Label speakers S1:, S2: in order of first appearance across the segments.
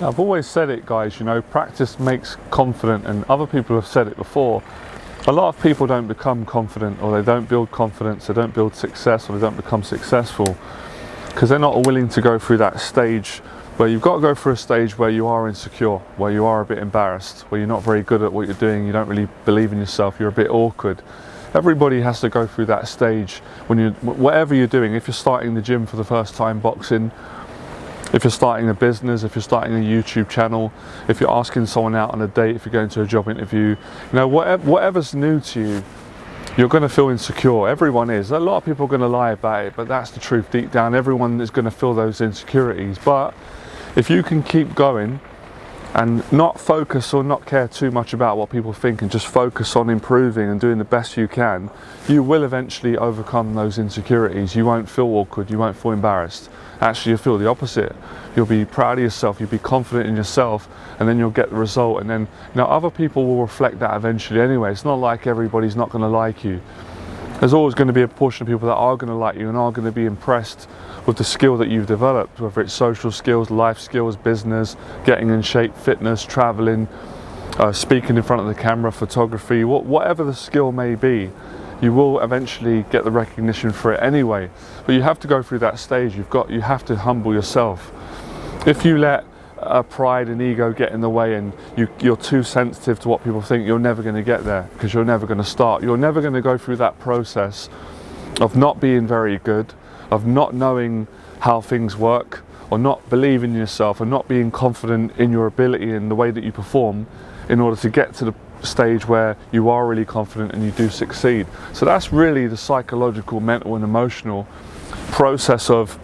S1: I've always said it, guys, you know, practice makes confident, and other people have said it before. A lot of people don't become confident, or they don't build confidence, they don't build success, or they don't become successful because they're not willing to go through that stage where you've got to go through a stage where you are insecure, where you are a bit embarrassed, where you're not very good at what you're doing, you don't really believe in yourself, you're a bit awkward. Everybody has to go through that stage when you, whatever you're doing. If you're starting the gym for the first time, boxing, if you're starting a business, if you're starting a YouTube channel, if you're asking someone out on a date, if you're going to a job interview, you know, whatever's new to you, you're going to feel insecure. Everyone is. A lot of people are going to lie about it, but that's the truth. Deep down, everyone is going to feel those insecurities. But if you can keep going and not focus or not care too much about what people think and just focus on improving and doing the best you can, you will eventually overcome those insecurities. You won't feel awkward, you won't feel embarrassed. Actually, you'll feel the opposite. You'll be proud of yourself, you'll be confident in yourself, and then you'll get the result. And then, you know, other people will reflect that eventually anyway. It's not like everybody's not going to like you. There's always going to be a portion of people that are going to like you and are going to be impressed with the skill that you've developed, whether it's social skills, life skills, business, getting in shape, fitness, traveling, speaking in front of the camera, photography, whatever the skill may be, you will eventually get the recognition for it anyway. But you have to go through that stage. You have to humble yourself. If you let pride and ego get in the way and you're too sensitive to what people think, you're never going to get there, because you're never going to start. You're never going to go through that process of not being very good, of not knowing how things work, or not believing in yourself, or not being confident in your ability and the way that you perform, in order to get to the stage where you are really confident and you do succeed. So that's really the psychological, mental and emotional process of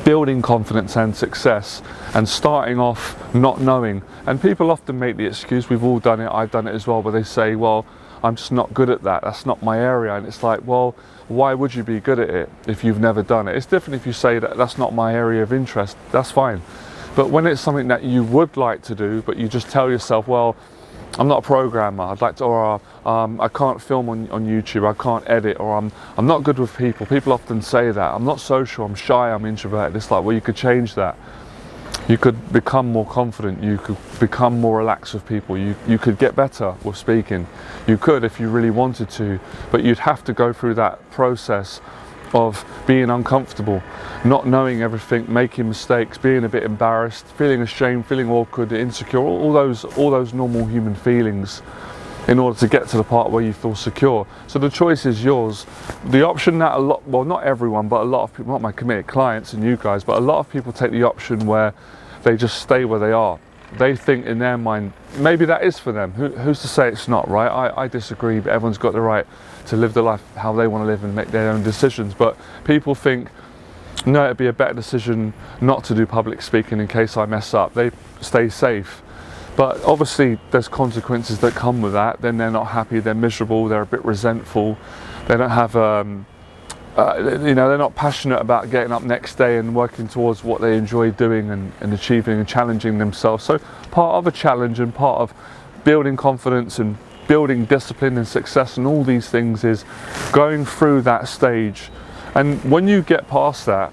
S1: building confidence and success, and starting off not knowing. And people often make the excuse, we've all done it, I've done it as well, but they say, well, I'm just not good at that, that's not my area. And it's like, well, why would you be good at it if you've never done it? It's different if you say that that's not my area of interest, that's fine. But when it's something that you would like to do, but you just tell yourself, well, I'm not a programmer, I'd like to, or I can't film on YouTube, I can't edit, or I'm not good with people. People often say that. I'm not social, I'm shy, I'm introverted. It's like, well, you could change that. You could become more confident, you could become more relaxed with people, you could get better with speaking. You could if you really wanted to, but you'd have to go through that process of being uncomfortable, not knowing everything, making mistakes, being a bit embarrassed, feeling ashamed, feeling awkward, insecure, all those normal human feelings, in order to get to the part where you feel secure. So the choice is yours. The option that well, not everyone, but a lot of people, not my committed clients and you guys, but a lot of people take the option where they just stay where they are. They think in their mind, maybe that is for them. Who's to say it's not, right? I disagree, but everyone's got the right to live the life how they want to live and make their own decisions. But people think, no, it'd be a better decision not to do public speaking in case I mess up. They stay safe. But obviously there's consequences that come with that. Then they're not happy, they're miserable, they're a bit resentful. They don't have, you know, they're not passionate about getting up next day and working towards what they enjoy doing and achieving and challenging themselves. So part of a challenge and part of building confidence and building discipline and success and all these things is going through that stage. And when you get past that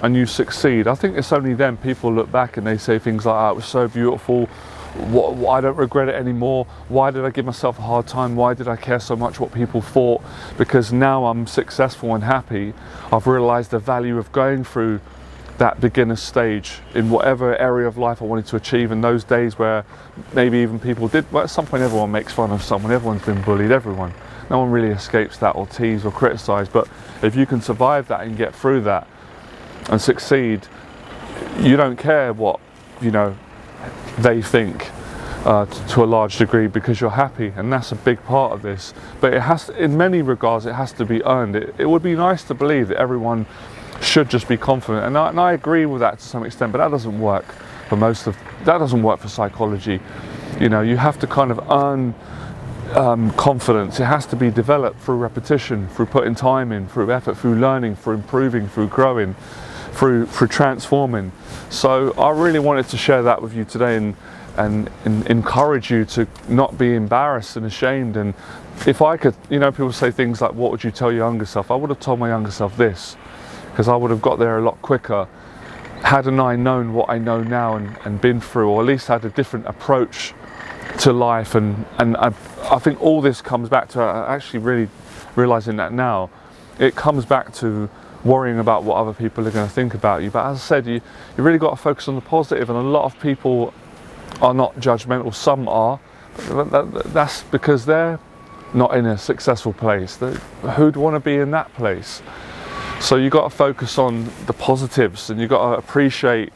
S1: and you succeed, I think it's only then people look back and they say things like, oh, it was so beautiful, I don't regret it anymore, why did I give myself a hard time, why did I care so much what people thought? Because now I'm successful and happy, I've realised the value of going through that beginner stage in whatever area of life I wanted to achieve. In those days where maybe even people did, well, at some point everyone makes fun of someone, everyone's been bullied, everyone. No one really escapes that or teased or criticised, but if you can survive that and get through that and succeed, you don't care what, you know, they think to a large degree, because you're happy, and that's a big part of this. But it has to, in many regards, it has to be earned. It would be nice to believe that everyone should just be confident, and I agree with that to some extent, but that doesn't work for that doesn't work for psychology. You know, you have to kind of earn confidence. It has to be developed through repetition, through putting time in, through effort, through learning, through improving, through growing, through transforming. So I really wanted to share that with you today and encourage you to not be embarrassed and ashamed. And if I could, you know, people say things like, what would you tell your younger self? I would have told my younger self this, because I would have got there a lot quicker hadn't I known what I know now and been through, or at least had a different approach to life, and I think all this comes back to actually really realizing that now. It comes back to worrying about what other people are going to think about you. But as I said, you really got to focus on the positive, and a lot of people are not judgmental. Some are, but that's because they're not in a successful place. Who'd want to be in that place? So you got to focus on the positives, and you got to appreciate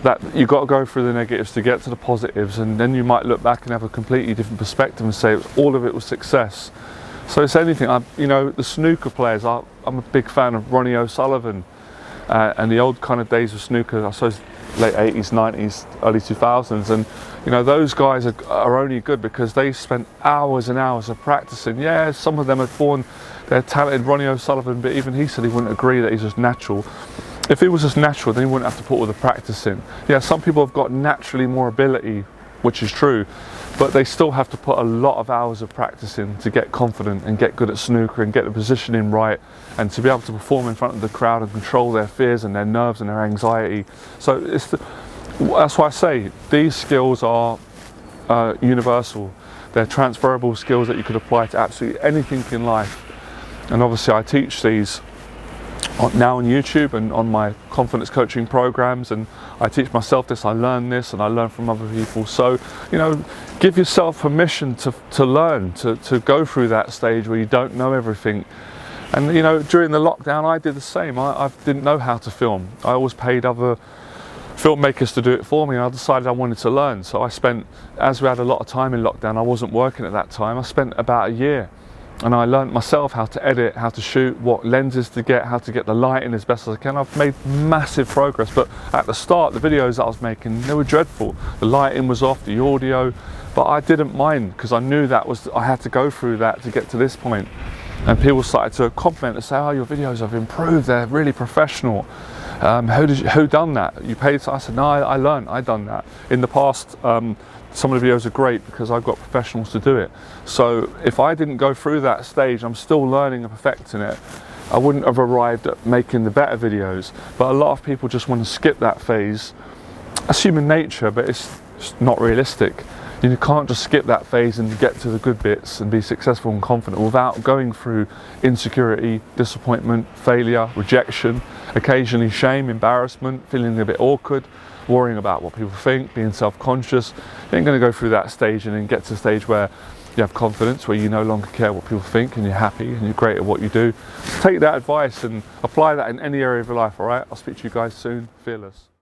S1: that you got to go through the negatives to get to the positives, and then you might look back and have a completely different perspective and say all of it was success. So it's anything. You know, the snooker players, I'm a big fan of Ronnie O'Sullivan and the old kind of days of snooker, I suppose late 80s, 90s, early 2000s, and you know, those guys are only good because they spent hours and hours of practicing. Yeah, some of them are born, they're talented. Ronnie O'Sullivan, but even he said he wouldn't agree that he's just natural. If it was just natural, then he wouldn't have to put all the practice in. Yeah, some people have got naturally more ability, which is true, but they still have to put a lot of hours of practice in to get confident and get good at snooker and get the positioning right, and to be able to perform in front of the crowd and control their fears and their nerves and their anxiety. So that's why I say these skills are universal. They're transferable skills that you could apply to absolutely anything in life. And obviously I teach these now on YouTube and on my confidence coaching programs, and I teach myself this, I learn this, and I learn from other people. So, you know, give yourself permission to learn, to go through that stage where you don't know everything. And you know, during the lockdown I did the same. I didn't know how to film. I always paid other filmmakers to do it for me, and I decided I wanted to learn. So I spent, as we had a lot of time in lockdown, I wasn't working at that time, I spent about a year. And I learned myself how to edit, how to shoot, what lenses to get, how to get the lighting as best as I can. I've made massive progress, but at the start, the videos that I was making, they were dreadful. The lighting was off, the audio, but I didn't mind because I knew I had to go through that to get to this point. And people started to compliment and say, oh, your videos have improved, they're really professional. Who done that? You paid? I said, no, I learned, I done that. In the past, some of the videos are great because I've got professionals to do it. So if I didn't go through that stage, I'm still learning and perfecting it. I wouldn't have arrived at making the better videos. But a lot of people just want to skip that phase. That's human nature, but it's not realistic. You can't just skip that phase and get to the good bits and be successful and confident without going through insecurity, disappointment, failure, rejection, occasionally shame, embarrassment, feeling a bit awkward, worrying about what people think, being self-conscious. You ain't going to go through that stage and then get to the stage where you have confidence, where you no longer care what people think and you're happy and you're great at what you do. Take that advice and apply that in any area of your life, all right? I'll speak to you guys soon. Fearless.